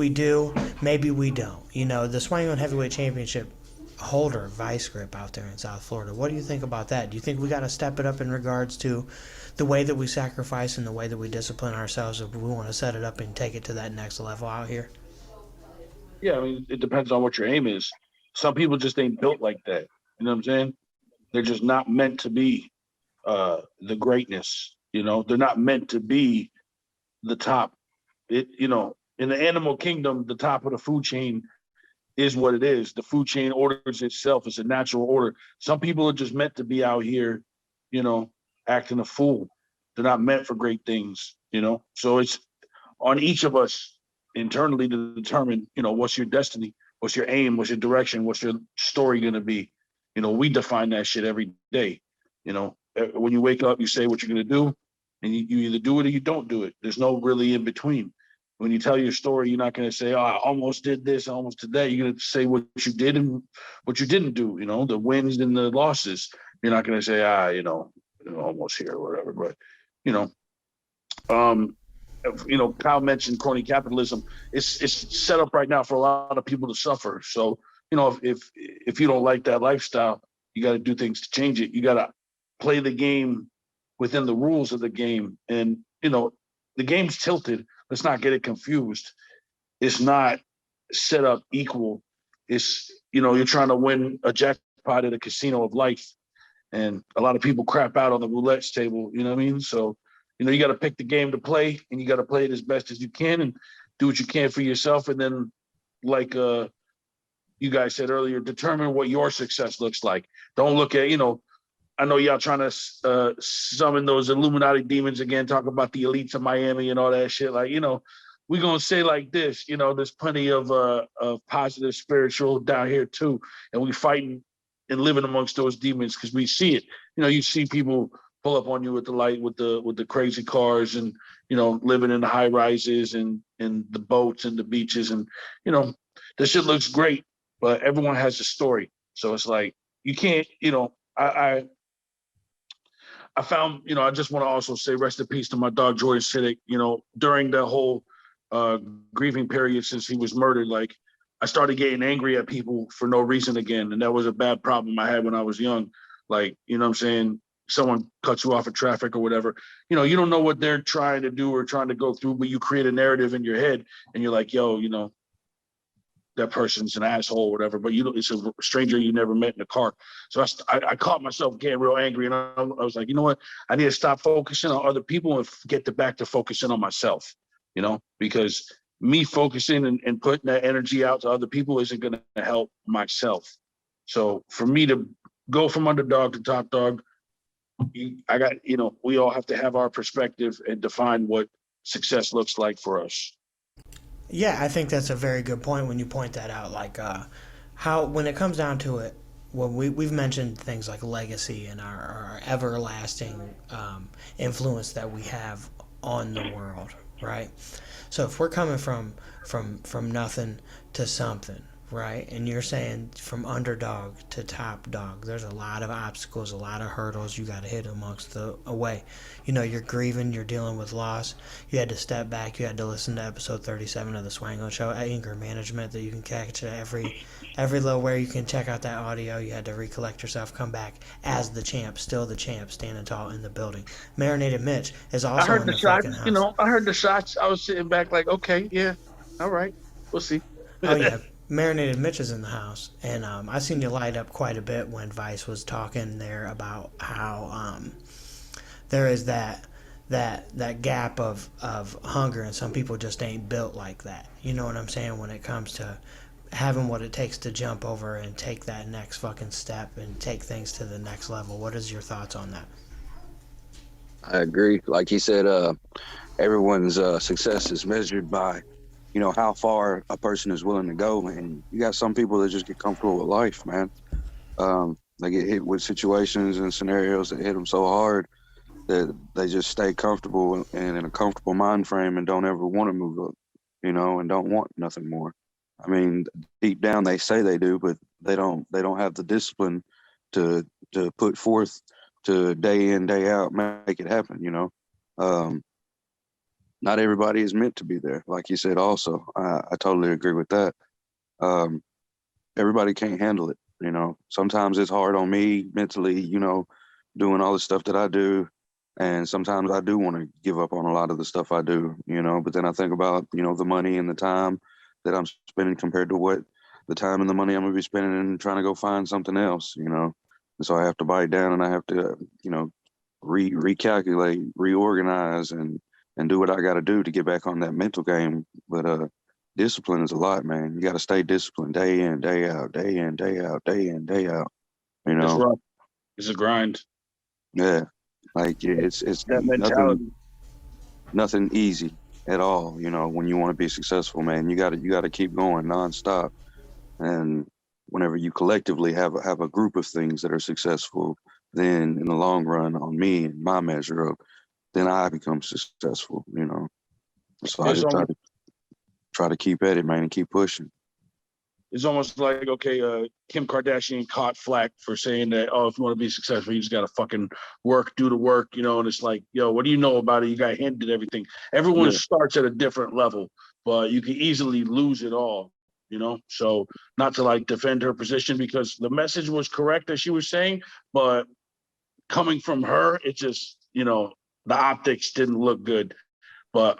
do, maybe we don't. You know, the Swanglin Heavyweight Championship holder, Vice Grip out there in South Florida. What do you think about that? Do you think we got to step it up in regards to the way that we sacrifice and the way that we discipline ourselves if we want to set it up and take it to that next level out here? Yeah, I mean, it depends on what your aim is. Some people just ain't built like that. You know what I'm saying? They're just not meant to be the greatness. You know, they're not meant to be the top. You know, in the animal kingdom, the top of the food chain is what it is. The food chain orders itself. It's a natural order. Some people are just meant to be out here, you know, acting a fool. They're not meant for great things, you know? So it's on each of us internally to determine, you know, what's your destiny, what's your aim, what's your direction, what's your story going to be. You know, we define that shit every day. You know, when you wake up, you say what you're going to do, and you either do it or you don't do it. There's no really in between. When you tell your story, you're not going to say, oh, I almost did this, I almost did that. You're going to say what you did and what you didn't do, you know, the wins and the losses. You're not going to say, you know, almost here or whatever. But, you know, Kyle mentioned crony capitalism. It's set up right now for a lot of people to suffer. So, you know, if you don't like that lifestyle, you got to do things to change it. You got to play the game within the rules of the game. And, you know, the game's tilted. Let's not get it confused. It's not set up equal. It's, you know, you're trying to win a jackpot at a casino of life. And a lot of people crap out on the roulette table, you know what I mean? So, you know, you got to pick the game to play, and you got to play it as best as you can and do what you can for yourself. And then, like you guys said earlier, determine what your success looks like. Don't look at, you know, I know y'all trying to summon those Illuminati demons again, talk about the elites of Miami and all that shit. Like, you know, we're going to say like this, you know, there's plenty of positive spiritual down here too. And we fighting and living amongst those demons because we see it. You know, you see people pull up on you with the light, with the crazy cars and, you know, living in the high rises and the boats and the beaches. And, you know, this shit looks great, but everyone has a story. So it's like, you can't, you know, I found, I just want to also say rest in peace to my dog, Jordan Siddick. During the whole grieving period since he was murdered, like I started getting angry at people for no reason again. And that was a bad problem I had when I was young. Like, you know what I'm saying? Someone cuts you off of traffic or whatever. You don't know what they're trying to do or trying to go through, but you create a narrative in your head and you're like, yo, that person's an asshole or whatever, but it's a stranger you never met in the car. So I caught myself getting real angry, and I was like, you know what? I need to stop focusing on other people and get back to focusing on myself, because me focusing and putting that energy out to other people isn't going to help myself. So for me to go from underdog to top dog, we all have to have our perspective and define what success looks like for us. Yeah, I think that's a very good point when you point that out. Like, how when it comes down to it, well, we've mentioned things like legacy and our everlasting influence that we have on the world, right? So if we're coming from nothing to something, right? And you're saying from underdog to top dog, there's a lot of obstacles, a lot of hurdles you got to hit amongst the way. You're grieving, you're dealing with loss. You had to step back. You had to listen to episode 37 of the Swanglin Show, anger management, that you can catch every little where you can check out that audio. You had to recollect yourself, come back as the champ, still the champ, standing tall in the building. Marinated Mitch is also in the fucking house. I heard the shots. I was sitting back like, okay, yeah, all right, we'll see. Oh yeah. Marinated Mitch is in the house, and I seen you light up quite a bit when Vice was talking there about how there is that gap of hunger, and some people just ain't built like that. You know what I'm saying? When it comes to having what it takes to jump over and take that next fucking step and take things to the next level. What is your thoughts on that? I agree. Like he said, everyone's success is measured by how far a person is willing to go. And you got some people that just get comfortable with life, man. They get hit with situations and scenarios that hit them so hard that they just stay comfortable and in a comfortable mind frame and don't ever want to move up, and don't want nothing more. I mean, deep down they say they do, but they don't have the discipline to put forth to day in, day out, make it happen, Not everybody is meant to be there. Like you said, also, I totally agree with that. Everybody can't handle it. Sometimes it's hard on me mentally, doing all the stuff that I do. And sometimes I do want to give up on a lot of the stuff I do, but then I think about, the money and the time that I'm spending compared to what the time and the money I'm going to be spending and trying to go find something else, And so I have to bite down and I have to, recalculate, reorganize and do what I got to do to get back on that mental game. But discipline is a lot, man. You got to stay disciplined day in, day out, day in, day out, day in, day out. It's rough. It's a grind. Yeah, like it's that mentality. Nothing easy at all. When you want to be successful, man, you got to keep going nonstop. And whenever you collectively have a group of things that are successful, then in the long run, on me and my measure of, then I become successful, So I just try to keep at it, man, and keep pushing. It's almost like, okay, Kim Kardashian caught flack for saying that, oh, if you want to be successful, you just got to fucking do the work, and it's like, yo, what do you know about it? You got hinted everything. Everyone starts at a different level, but you can easily lose it all, So not to like defend her position because the message was correct that she was saying, but coming from her, it just, the optics didn't look good. But,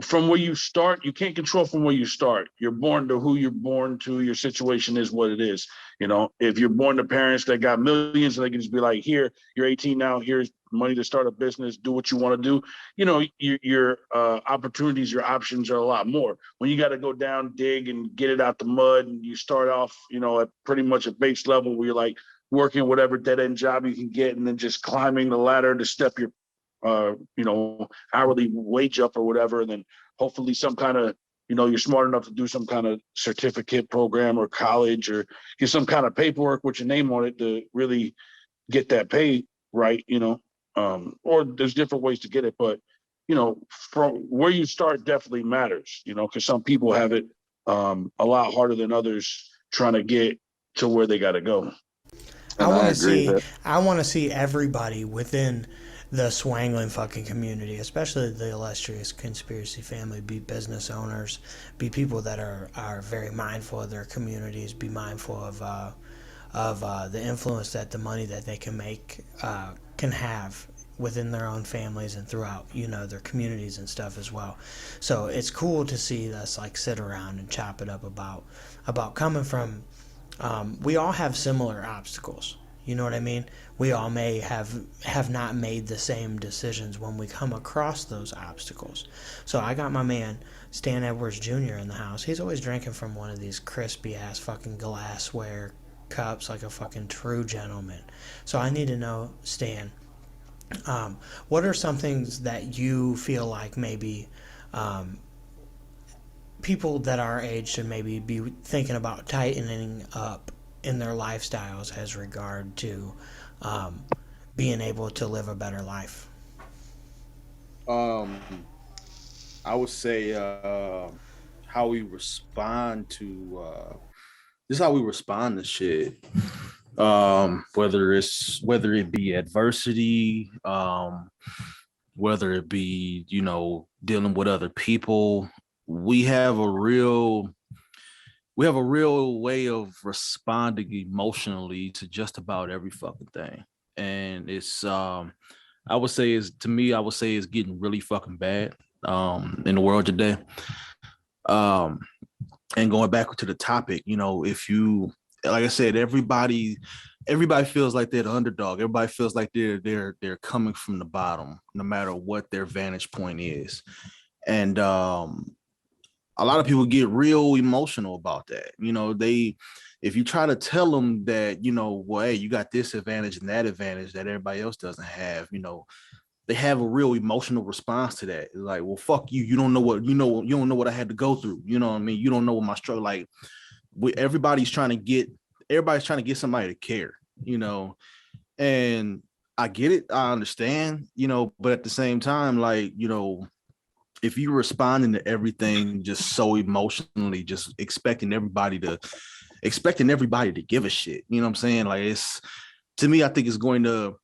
from where you start, you can't control from where you start. You're born to who you're born to. Your situation is what it is. If you're born to parents that got millions, they can just be like, here, you're 18 now. Here's money to start a business. Do what you want to do. Your opportunities, your options are a lot more. When you got to go down, dig, and get it out the mud, and you start off, at pretty much a base level where you're like working whatever dead end job you can get, and then just climbing the ladder to step your hourly wage up or whatever, and then hopefully some kind of, you're smart enough to do some kind of certificate program or college or get some kind of paperwork with your name on it to really get that pay right, or there's different ways to get it, but from where you start definitely matters, because some people have it a lot harder than others trying to get to where they got to go. And I agree that. I want to see everybody within the Swanglin fucking community, especially the illustrious conspiracy family, be business owners, be people that are very mindful of their communities, be mindful of the influence that the money that they can make can have within their own families and throughout, their communities and stuff as well. So it's cool to see us like sit around and chop it up about coming from. We all have similar obstacles. You know what I mean? We all may have not made the same decisions when we come across those obstacles. So I got my man Stan Edwards Jr. in the house. He's always drinking from one of these crispy ass fucking glassware cups like a fucking true gentleman. So I need to know, Stan, what are some things that you feel like maybe people that our age should maybe be thinking about tightening up in their lifestyles as regard to being able to live a better life? I would say how we respond to this is how we respond to shit. Whether it be adversity, whether it be, dealing with other people, we have a real way of responding emotionally to just about every fucking thing. And it's I would say it's getting really fucking bad in the world today. And going back to the topic, if you, like I said, everybody feels like they're the underdog. Everybody feels like they're coming from the bottom, no matter what their vantage point is. And a lot of people get real emotional about that. If you try to tell them that, well, hey, you got this advantage and that advantage that everybody else doesn't have, they have a real emotional response to that. It's like, well, fuck you. You don't know what, you don't know what I had to go through. You know what I mean? You don't know what my struggle, like everybody's trying to get somebody to care, and I get it. I understand, but at the same time, like, if you're responding to everything just so emotionally, just expecting everybody to give a shit, you know what I'm saying? Like, it's, to me, I think it's going to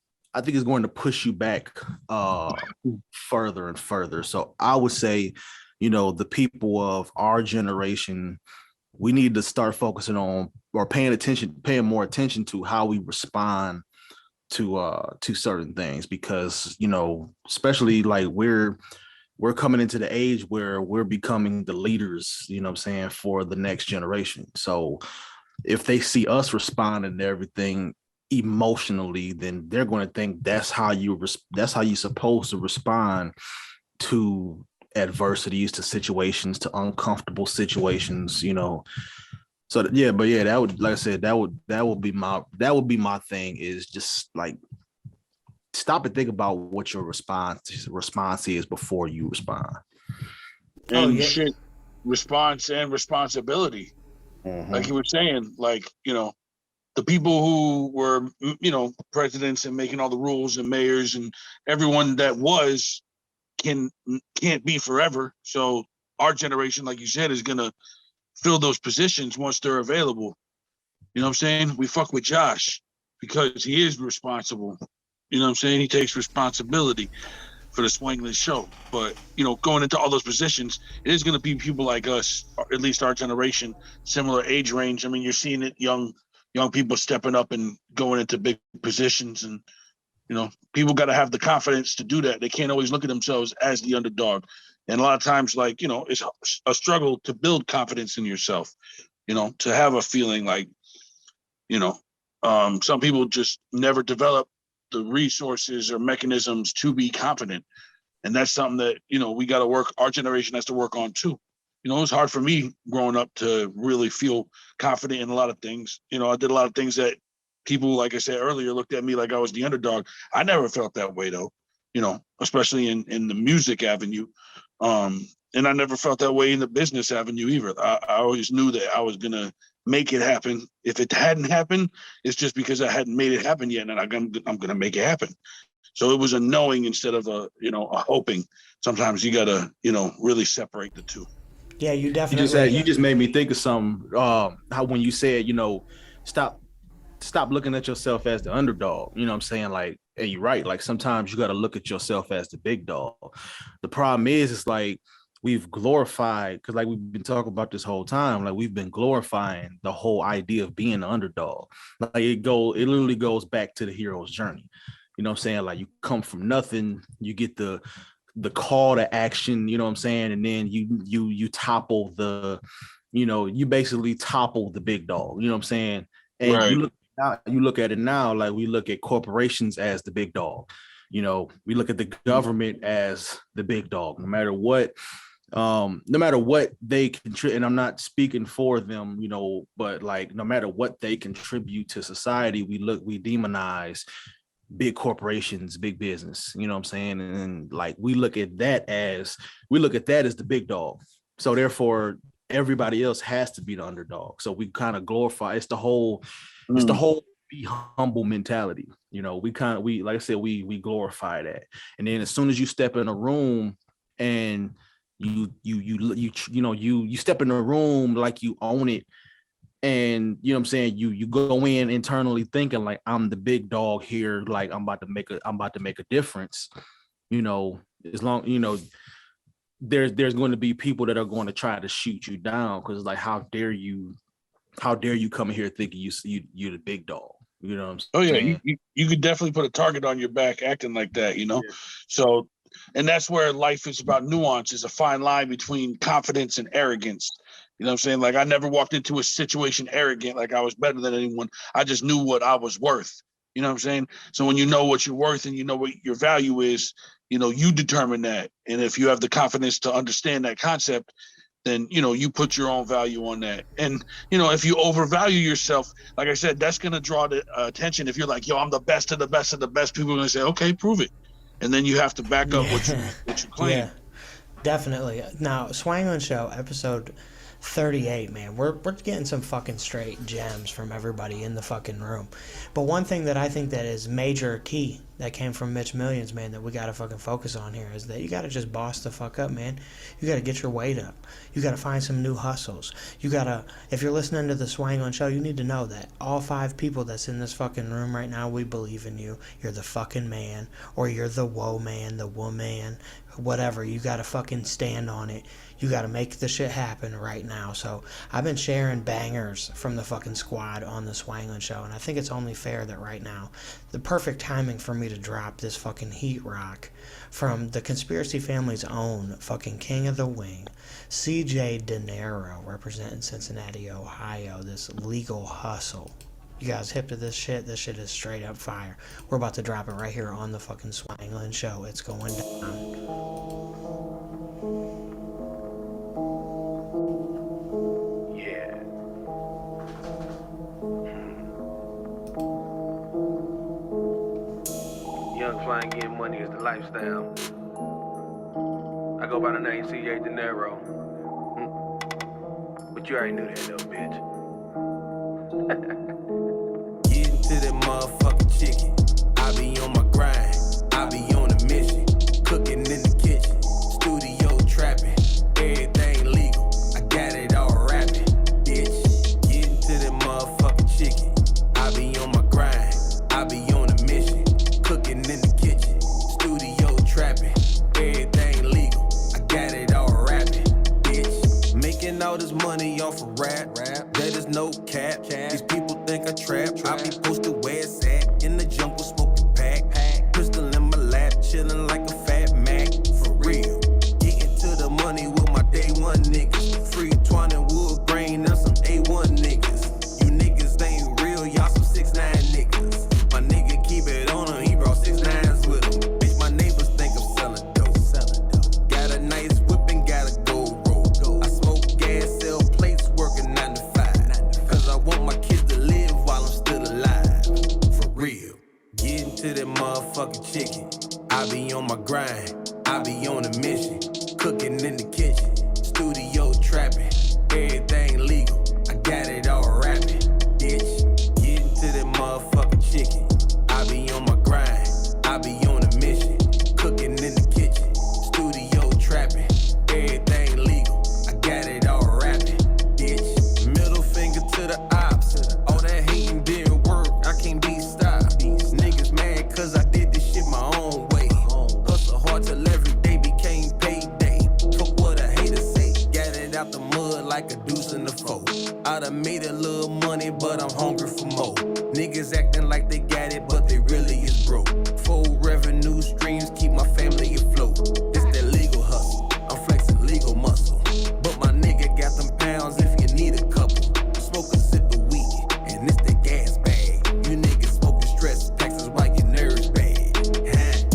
push you back further and further. So I would say, the people of our generation, we need to start focusing on or paying more attention to how we respond to certain things, because, especially like we're coming into the age where we're becoming the leaders, you know what I'm saying, for the next generation. So if they see us responding to everything emotionally, then they're going to think that's how you're supposed to respond to adversities, to situations, to uncomfortable situations, So that would, like I said, that would be my thing, is just like, stop and think about what your response is before you respond. And response and responsibility. Mm-hmm. Like you were saying, like, the people who were, presidents and making all the rules and mayors and everyone that can't be forever. So our generation, like you said, is going to fill those positions once they're available. You know what I'm saying? We fuck with Josh because he is responsible. You know what I'm saying? He takes responsibility for the Swanglin Show. But, going into all those positions, it is going to be people like us, or at least our generation, similar age range. I mean, you're seeing it, young people stepping up and going into big positions. And, people got to have the confidence to do that. They can't always look at themselves as the underdog. And a lot of times, like, it's a struggle to build confidence in yourself, to have a feeling like, some people just never develop the resources or mechanisms to be confident. And that's something that, we got to work, our generation has to work on too. It was hard for me growing up to really feel confident in a lot of things. I did a lot of things that people, like I said earlier, looked at me like I was the underdog. I never felt that way though, especially in the music avenue. And I never felt that way in the business avenue either. I always knew that I was going to make it happen. If it hadn't happened, it's just because I hadn't made it happen yet, and I'm going to make it happen. So it was a knowing instead of a hoping. Sometimes you got to, really separate the two. Yeah, you definitely. You just made me think of something. How when you said, stop stop looking at yourself as the underdog. You know what I'm saying? Like, and you're right. Like sometimes you got to look at yourself as the big dog. The problem is, it's like we've glorified, because like we've been talking about this whole time, like we've been glorifying the whole idea of being an underdog. Like it literally goes back to the hero's journey. You know what I'm saying? Like you come from nothing, you get the call to action, you know what I'm saying? And then you topple you basically topple the big dog, you know what I'm saying? And Right. you look at it now, like we look at corporations as the big dog. You know, we look at the government as the big dog, no matter what they contribute. And I'm not speaking for them, you know, but like no matter what they contribute to society, we demonize big corporations, big business, you know what I'm saying? And like we look at that as the big dog. So therefore everybody else has to be the underdog. So we kind of glorify, it's the whole be humble mentality. You know, we like I said, we glorify that. And then as soon as you step in a room and you step in the room like you own it, and you know what I'm saying, you go in internally thinking like I'm the big dog here, like I'm about to make a difference. You know, as long, you know, there's going to be people that are going to try to shoot you down, because it's like, how dare you come in here thinking you're the big dog. You know what I'm saying? Oh yeah, you could definitely put a target on your back acting like that, you know. Yeah. So, and that's where life is about nuance. Is a fine line between confidence and arrogance. You know what I'm saying? Like I never walked into a situation arrogant, like I was better than anyone. I just knew what I was worth. You know what I'm saying? So when you know what you're worth and you know what your value is, you know, you determine that. And if you have the confidence to understand that concept, then, you know, you put your own value on that. And, you know, if you overvalue yourself, like I said, that's going to draw the attention. If you're like, yo, I'm the best of the best of the best, people are going to say, okay, prove it. And then you have to back up what you claim. Yeah, definitely. Now, Swanglin Show, episode 38, man. We're getting some fucking straight gems from everybody in the fucking room. But one thing that I think that is major key that came from Mitch Millions, man, that we got to fucking focus on here is that you got to just boss the fuck up, man. You got to get your weight up. You got to find some new hustles. You got to, if you're listening to the Swanglin Show, you need to know that all 5 people that's in this fucking room right now, we believe in you. You're the fucking man, or you're the woe man, the woman, whatever. You got to fucking stand on it. You got to make the shit happen right now. So I've been sharing bangers from the fucking squad on the Swanglin Show, and I think it's only fair that right now, the perfect timing for me to drop this fucking heat rock from the conspiracy family's own fucking king of the wing, CJ De Niro, representing Cincinnati, Ohio, this legal hustle. You guys hip to this shit? This shit is straight up fire. We're about to drop it right here on the fucking Swanglin Show. It's going down. Young flying getting money is the lifestyle. I go by the name CJ De Niro. But you already knew that little bitch. Getting to that motherfucking chicken. I be on my grind. I be on a mission. Cooking in the kitchen. Studio trapping. Everything legal. I got it all rapping. Bitch. Getting to that motherfucking chicken. I be on my grind. I be on a mission. Cooking in the kitchen, studio trapping, everything legal. I got it all rapping, bitch. Making all this money off of rap. That is no cap. These people think I trap. I be posted where it's at. In the jungle smoking pack. Crystal in my lap, chilling like a fat Mac. For real. Getting to the money with my day one niggas. Free Twan and wood grain and some A1 niggas. You niggas ain't real, y'all some 6'9" niggas. My nigga keep it on him. 6 9s with him. Bitch, my neighbors think I'm selling dope. Got a nice whip and got a gold roll. I smoke gas, sell plates, working 9 to 5. Cause I want my kids to live while I'm still alive. For real. Getting to that motherfucking chicken. I be on my grind. I be on a mission. Cooking in the kitchen. Studio trapping. Everything legal. I got it all rapping. Bitch. Getting to that motherfucking chicken. I be on my grind. I be on a mission. Cooking in the kitchen. Studio trapping. Everything legal. I got it all rapping. Bitch. Middle finger to the ops. All that hating didn't work. like a deuce in the four. I done made a little money, but I'm hungry for more. Niggas acting like they got it, but they really is broke. Full revenue streams keep my family afloat. It's that legal hustle, I'm flexing legal muscle. But my nigga got them pounds if you need a couple. Smoke a sip a week, and it's the gas bag. You niggas smoking stress packs is why your nerves bad.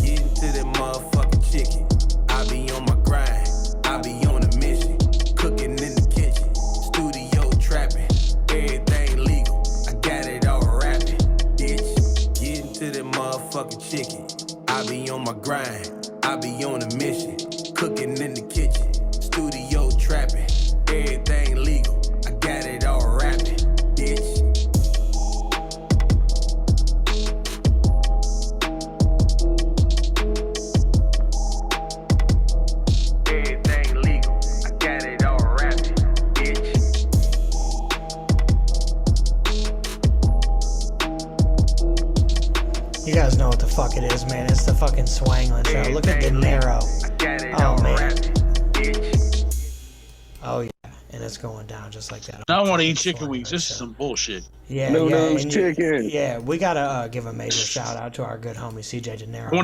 Get into that motherfucking chicken. I be on my grind, I be on a mission. Cooking in the kitchen, studio trapping. Everything legal, I got it all rapping. Bitch, get into that motherfucking chicken. I be on my grind, I be on a mission. Cooking in the kitchen, studio trapping. Everything legal, I got it all rapping. Bitch. Everything legal, I got it all rapping. Bitch. You guys know what the fuck it is, man. It's the fucking Swanglin Show. Look at De Niro. Oh, man. Oh, yeah. And it's going down just like that. Now I want to eat chicken wings. This is some bullshit. Yeah, No yeah. nose and chicken. Yeah, we gotta give a major shout out to our good homie CJ De Niro. I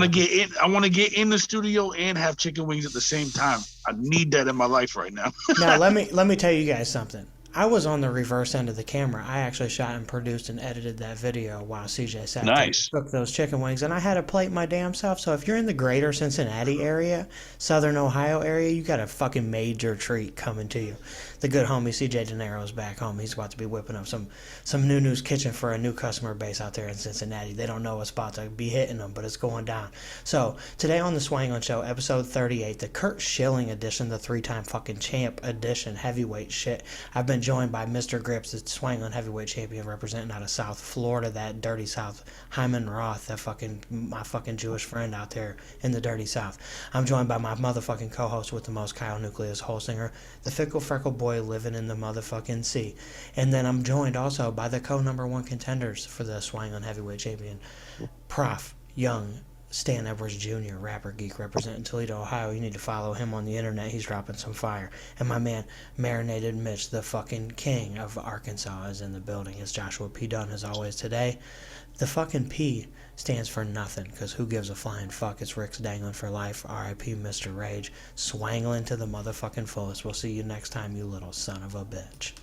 want to get in the studio and have chicken wings at the same time. I need that in my life right now. Now let me tell you guys something. I was on the reverse end of the camera. I actually shot and produced and edited that video while CJ sat there and cooked those chicken wings, and I had to plate my damn self. So if you're in the greater Cincinnati area, Southern Ohio area, you got a fucking major treat coming to you. The good homie CJ De Niro is back home. He's about to be whipping up some new news kitchen for a new customer base out there in Cincinnati. They don't know what's about to be hitting them, but it's going down. So today on the Swanglin Show, episode 38, the Kurt Schilling edition, the 3-time fucking champ edition, heavyweight shit. I've been joined by MrGrippz, the Swanglin heavyweight champion representing out of South Florida, that dirty South. Hyman Roth, my fucking Jewish friend out there in the dirty South. I'm joined by my motherfucking co-host with the most, Kyle Newkleus, Holsinger, the fickle freckle boy living in the motherfucking sea. And then I'm joined also by the co-number 1 contenders for the Swanglin heavyweight champion, Prof. Young Stan Edwards Jr., RapperGeek, representing Toledo, Ohio. You need to follow him on the internet. He's dropping some fire. And my man, Marinated Mitch, the fucking king of Arkansas, is in the building. It's Joshua P. Dunn, as always, today. The fucking P stands for nothing, because who gives a flying fuck? It's Rick's dangling for life. R.I.P. Mr. Rage. Swanglin to the motherfucking fullest. We'll see you next time, you little son of a bitch.